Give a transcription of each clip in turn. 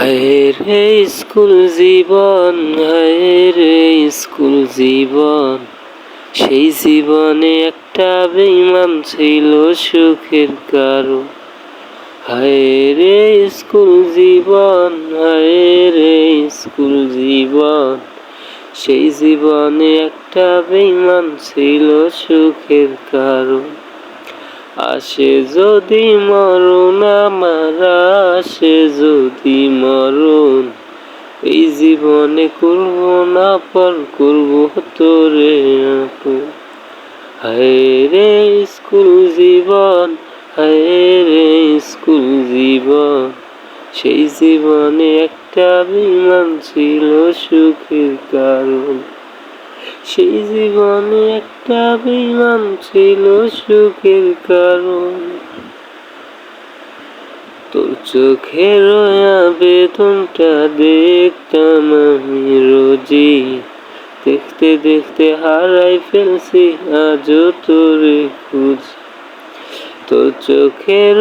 হায় রে স্কুল জীবন, হায় রে স্কুল জীবন, সেই জীবনে একটা বেঈমান ছিল সুখের কারণ। হায় রে স্কুল জীবন, হায় রে স্কুল জীবন, সেই জীবনে একটা বেঈমান ছিল সুখের কারণ। আসে যদি মরণ আমার, আসে যদি মরণ, এই জীবনে করব না পর, করব তোরে আপন। হায় রে স্কুল জীবন, হায় রে স্কুল জীবন, সেই জীবনে একটা বেঈমান ছিল সুখের কারণ। সেই জীবনে একটা বেঈমান ছিল সুখের কারণ। তোর চোখের আবেদনটা দেখতাম আমি রোজই, দেখতে দেখতে হারাই ফেলছি আজও তোরে খুঁজ। তোর চোখের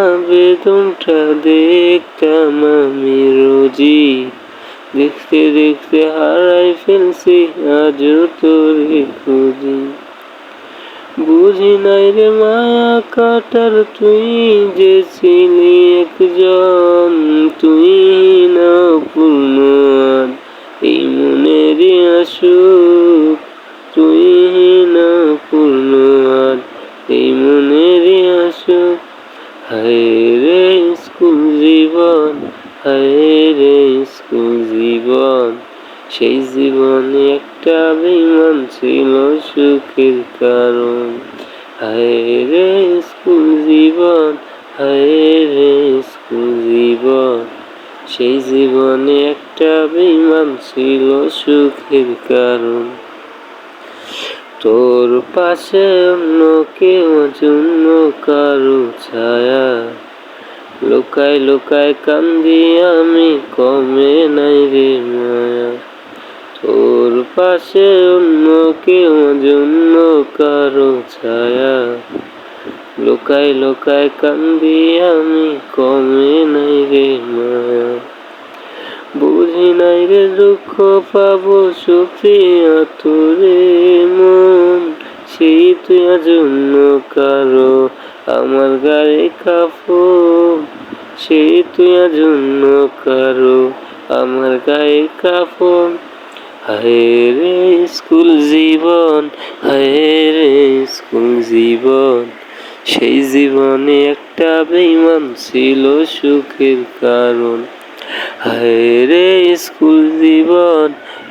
আবেদনটা দেখতাম আমি রোজই, দেখতে দেখতে হারাই ফেলছি আজও তোরে খুঁজি। বুঝি নাই রে মায়া কাটার তুই যে ছিলি একজন, তুই না পূর্ণ এই মনের আসুক, তুই না পূর্ণ এই মনের আসুক। হায় রে স্কুল জীবন, হায় রে স্কুল জীবন, সেই জীবনে একটা বেঈমান ছিল সুখের কারণ। হায় রে স্কুল জীবন, হায় রে স্কুল জীবন, সেই জীবনে একটা বেঈমান ছিল সুখের কারণ। তোর পাশে অন্য কেউ জন্য কারো ছায়া, লোকায় লোকায় কান্দি আমি কমে নাই রে মায়া। তোর পাশে অন্য কেউ জন্য কারো ছায়া, লোকায় লোকায় কান্দি আমি কমে নাই রে মায়া। বুঝি নাই রে দুঃখ পাবো সুখে তোরে মন, সেই তুই জন্য কারো আমার গায়ে কাফন, সেই তুই জন্য কারো আমার গায়ে কাফন। হায় রে স্কুল জীবন, হায় রে স্কুল জীবন, সেই জীবনে একটা বেঈমান ছিল সুখের কারণ। হায় রে স্কুল জীবন,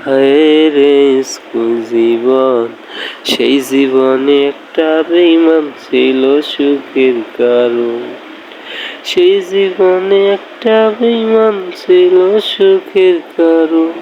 হায় রে স্কুল জীবন, সেই জীবনে একটা বেঈমান ছিল সুখের কারণ। সেই জীবনে একটা বেঈমান ছিল সুখের কারণ।